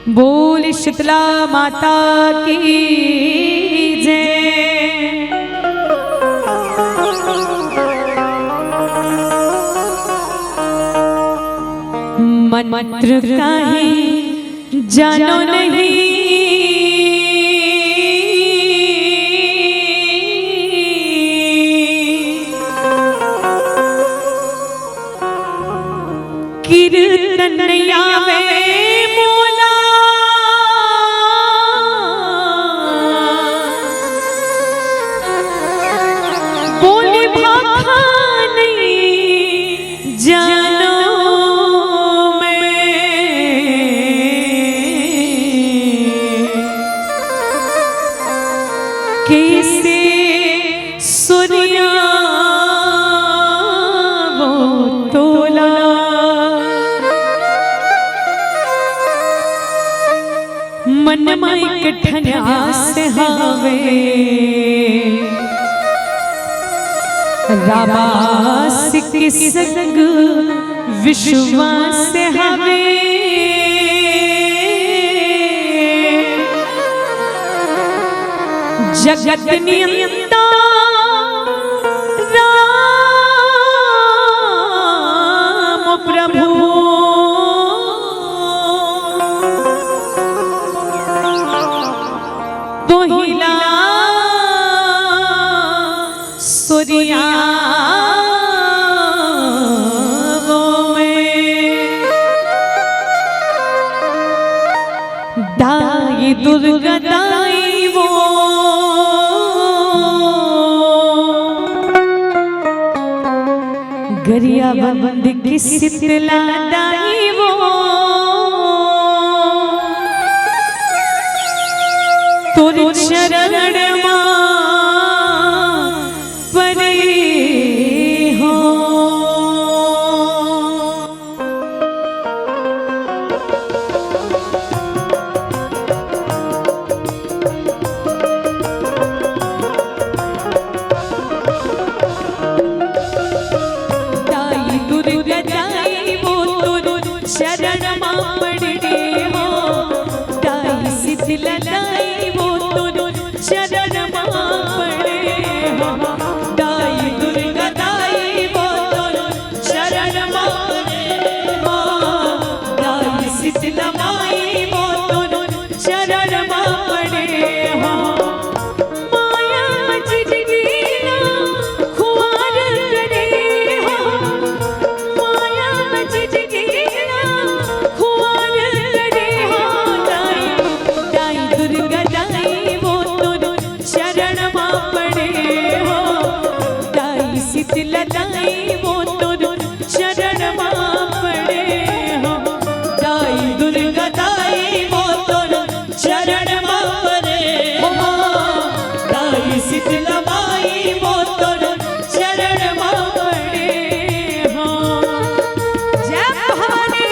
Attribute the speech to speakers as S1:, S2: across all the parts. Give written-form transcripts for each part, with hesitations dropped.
S1: बोल शीतला माता की जय। मंत्र काहे जानो नहीं, कीर्तन आवे मोला, बोली भाखा नहीं जानो मैं, कैसे सूर्या वो तोला, मन माई कठन्यास हावे, राबास के संग विश्वास हावे, जगत नियंता राम प्रभु, तोहिला सूर्या वो में, दाई दुर्गा दाई वो, गरिया बंद की शीतला दाई वो, तोरे चरण मां परे हो। दाई दुर्गा दाई वो तोरे चरण मां परे हो, दाई शीतला दाई चरण मां पड़े हो, दाई दुर्गा दाई वो तोरो चरण मां पड़े हो, दाई शीतला माई वो तोरो चरण मां पड़े हो, माया मजगी ना खुआर करे हो, माया मजगी ना खुआर करे हो, दाई दाई दुर्गा दाई वो चरण मां पड़े हो, दाई शीतला दाई वो तोरो चरण मां पड़े हो, दाई दुर्गा दाई वो तोरो चरण मां पड़े हो, दाई शीतला माई वो तोरो चरण मां पड़े हो। जय भवानी।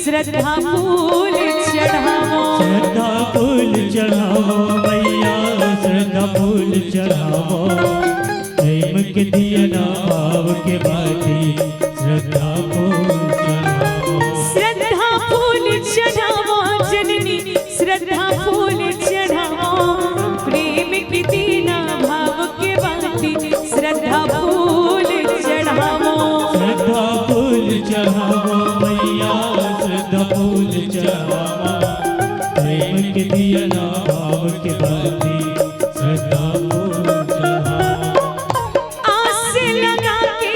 S1: श्रद्धा फूल चढ़ावो,
S2: श्रद्धा फूल चढ़ावो मैया, श्रद्धा फूल चढ़ावो, प्रेम के दिया ना भाव के बाती, श्रद्धा फूल चढ़ावो,
S1: श्रद्धा फूल चढ़ावो जननी, श्रद्धा फूल चढ़ावो, प्रेम के दिया भाव के बाती, श्रद्धा फूल चढ़ावो,
S2: श्रद्धा फूल चढ़ावो मैया, श्रद्धा फूल चढ़ावो, प्रेम के दिया ना भाव के बाती, श्रद्धा फूल चढ़ावो,
S1: आस लगा के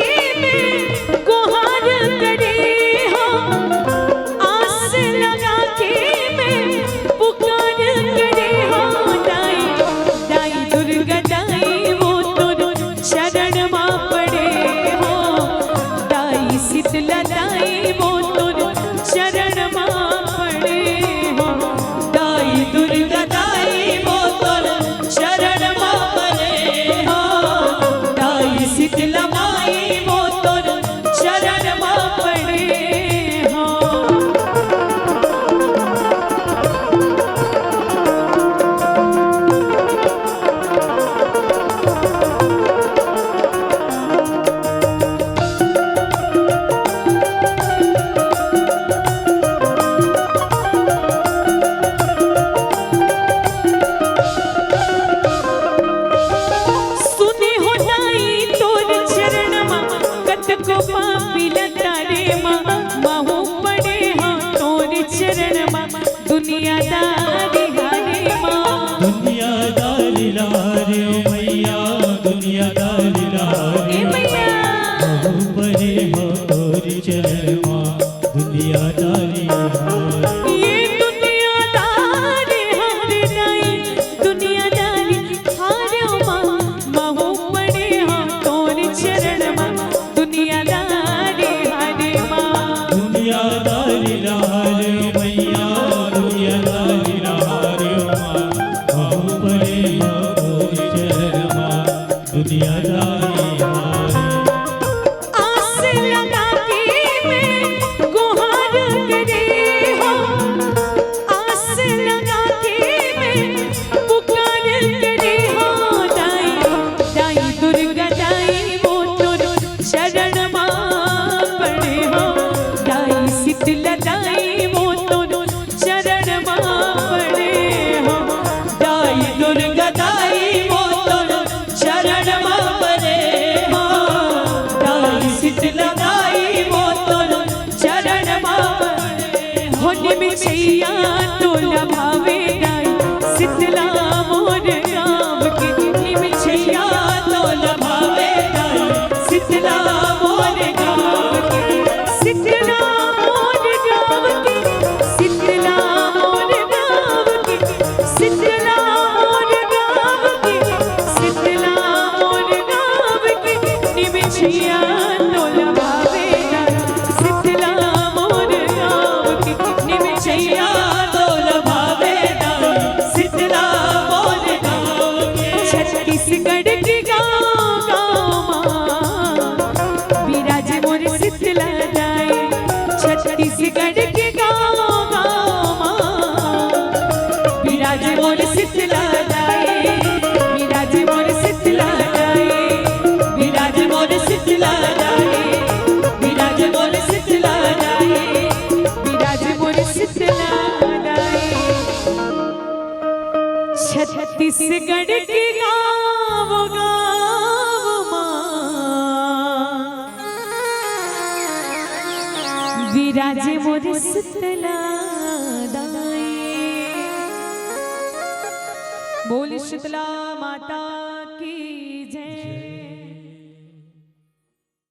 S2: लहारे ओ मैया दुनियादारी लहारे
S1: ए मैया
S2: बहु परे हो तोरी चरण माँ दुनियादारी लहारे
S1: ये दुनियादारी हारे दाई दुनियादारी हारे ओ माँ महू पड़े हम तोर चरण माँ दुनियादारी हारे माँ
S2: दुनियादारी लहारे ओ मैया दुनियादारी लहारे ओ माँ बहु परे हो तोरी चरण माँ दुनियादारी लहारे
S1: आस लगा के मैं गुहार करे हो आस लगा के मैं पुकार करे हो दाई दाई दुर्गा दाई वो तोर शरण माँ पड़े हो दाई शीतला दाई वो तोर शरण माँ पड़े हो दाई दुर्गा दाई वो तोर शरण माँ पड़े हो दाई शीतला दाई वो तोर शरण माँ पड़े हो निम छैया तोला भावे दाई शीतला मोर गाँव के निम छैया तोला भावे दाई शीतला मोर गाँव के शीतला मोर गाँव के शीतला मोर गाँव के शीतला मोर गाँव के शीतला मोर गाँव के निम छैया तोला भावे दाई शीतला मोर गाँव के निम छैया तोला भावे दाई शीतला मोर गाँव के छत्तीसगढ़ के गाँव माँ विराजे मोर शीतला दाई छत्तीसगढ़ के गाँव माँ विराजे मोर शीतला दाई विराजे मोर शीतला दाई विराजे मोर शीतला दाई विराजे मोर शीतला दाई विराजे मोर शीतला दाई छत्तीसगढ़ के गाँव गाँव माँ विराजे मोर शीतला दाई बोल शीतला माता